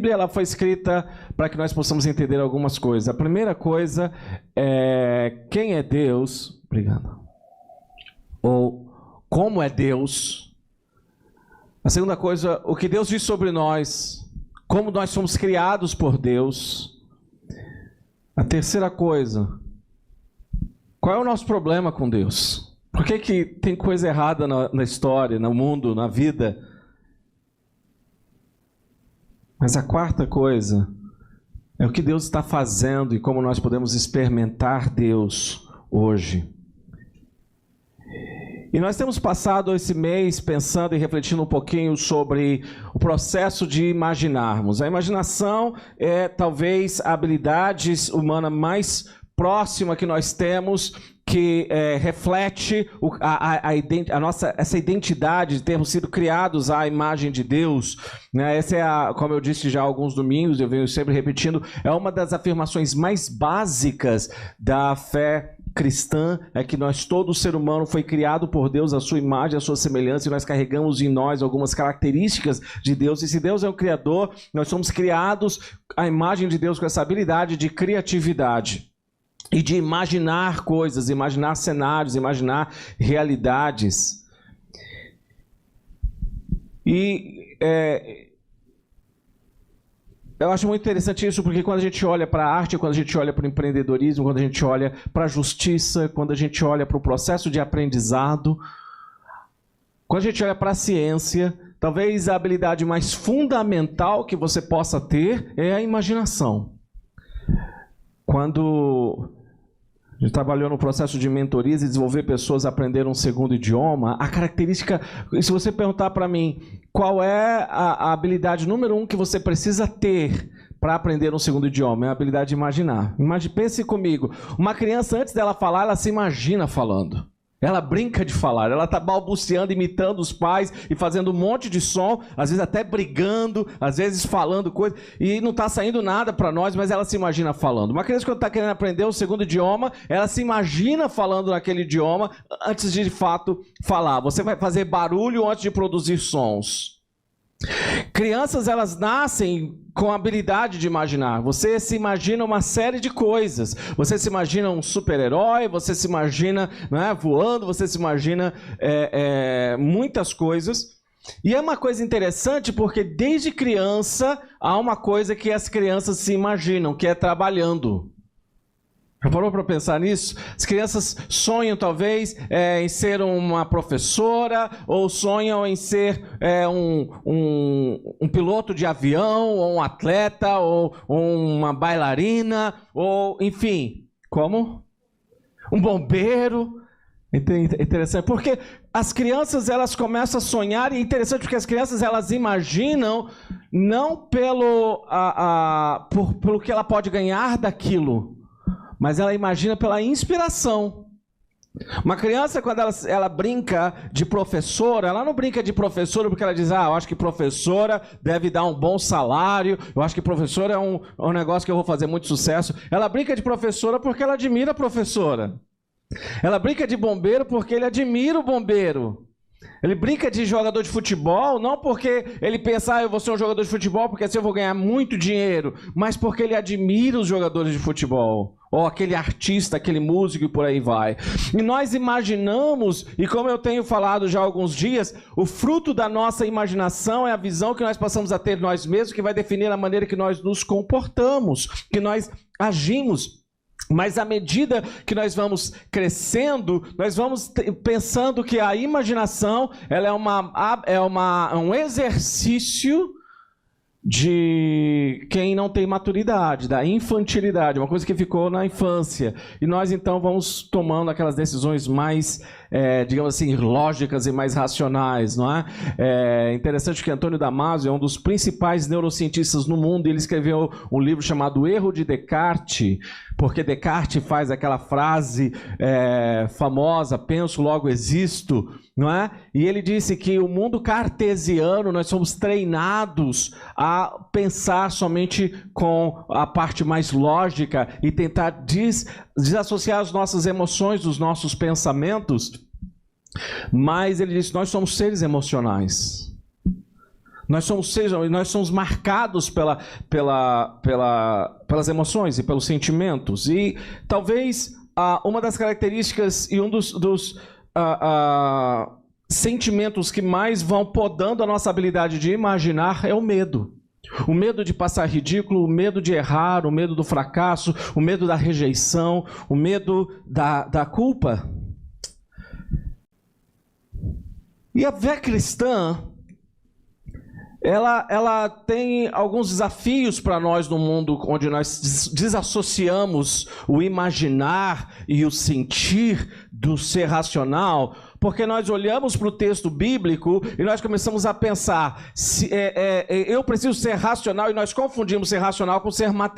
Bíblia ela foi escrita para que nós possamos entender algumas coisas. A primeira coisa é quem é Deus, obrigado, ou como é Deus. A segunda coisa, o que Deus diz sobre nós, como nós somos criados por Deus. A terceira coisa, qual é o nosso problema com Deus? Por que tem coisa errada na história, no mundo, na vida? Mas a quarta coisa é o que Deus está fazendo e como nós podemos experimentar Deus hoje. E nós temos passado esse mês pensando e refletindo um pouquinho sobre o processo de imaginarmos. A imaginação é talvez a habilidade humana mais próxima que nós temos, que reflete essa identidade de termos sido criados à imagem de Deus. Essa é, como eu disse já há alguns domingos, eu venho sempre repetindo, é uma das afirmações mais básicas da fé cristã, é que todo ser humano foi criado por Deus, a sua imagem, a sua semelhança, e nós carregamos em nós algumas características de Deus. E se Deus é o Criador, nós somos criados à imagem de Deus com essa habilidade de criatividade e de imaginar coisas, imaginar cenários, imaginar realidades. E eu acho muito interessante isso, porque quando a gente olha para a arte, quando a gente olha para o empreendedorismo, quando a gente olha para a justiça, quando a gente olha para o processo de aprendizado, quando a gente olha para a ciência, talvez a habilidade mais fundamental que você possa ter é a imaginação. Quando a gente trabalhou no processo de mentorias e desenvolver pessoas a aprender um segundo idioma, a característica, se você perguntar para mim, qual é a habilidade número 1 que você precisa ter para aprender um segundo idioma? É a habilidade de imaginar. Pense comigo, uma criança antes dela falar, ela se imagina falando. Ela brinca de falar, ela está balbuciando, imitando os pais e fazendo um monte de som, às vezes até brigando, às vezes falando coisa, e não está saindo nada para nós, mas ela se imagina falando. Uma criança, quando está querendo aprender um segundo idioma, ela se imagina falando naquele idioma antes de fato falar. Você vai fazer barulho antes de produzir sons. Crianças, elas nascem com a habilidade de imaginar. Você se imagina uma série de coisas. Você se imagina um super-herói, você se imagina, voando, você se imagina muitas coisas. E é uma coisa interessante porque desde criança há uma coisa que as crianças se imaginam, que é trabalhando. Já parou para pensar nisso? As crianças sonham talvez em ser uma professora, ou sonham em ser um piloto de avião, ou um atleta, ou uma bailarina, ou enfim, como? Um bombeiro. Interessante, porque as crianças elas começam a sonhar, e é interessante porque as crianças elas imaginam não pelo que ela pode ganhar daquilo, mas ela imagina pela inspiração. Uma criança, quando ela brinca de professora, ela não brinca de professora porque ela diz, eu acho que professora deve dar um bom salário, eu acho que professora é um negócio que eu vou fazer muito sucesso. Ela brinca de professora porque ela admira a professora. Ela brinca de bombeiro porque ele admira o bombeiro. Ele brinca de jogador de futebol, não porque ele pensa, eu vou ser um jogador de futebol porque assim eu vou ganhar muito dinheiro, mas porque ele admira os jogadores de futebol, ou aquele artista, aquele músico e por aí vai. E nós imaginamos, e como eu tenho falado já há alguns dias, o fruto da nossa imaginação é a visão que nós passamos a ter de nós mesmos, que vai definir a maneira que nós nos comportamos, que nós agimos. Mas à medida que nós vamos crescendo, nós vamos pensando que a imaginação ela é um exercício de quem não tem maturidade, da infantilidade, uma coisa que ficou na infância. E nós então vamos tomando aquelas decisões mais, digamos assim, lógicas e mais racionais, não é? É interessante que Antônio Damasio é um dos principais neurocientistas no mundo, e ele escreveu um livro chamado O Erro de Descartes, porque Descartes faz aquela frase famosa, penso, logo existo, não é? E ele disse que o mundo cartesiano, nós somos treinados a pensar somente com a parte mais lógica e tentar desassociar as nossas emoções dos nossos pensamentos. Mas ele disse, nós somos seres emocionais. Nós somos marcados pelas emoções e pelos sentimentos. E talvez uma das características e um dos sentimentos que mais vão podando a nossa habilidade de imaginar é o medo. O medo de passar ridículo, o medo de errar, o medo do fracasso, o medo da rejeição, o medo da culpa. E a fé cristã, ela tem alguns desafios para nós no mundo onde nós desassociamos o imaginar e o sentir do ser racional, porque nós olhamos para o texto bíblico e nós começamos a pensar, eu preciso ser racional, e nós confundimos ser racional com ser material.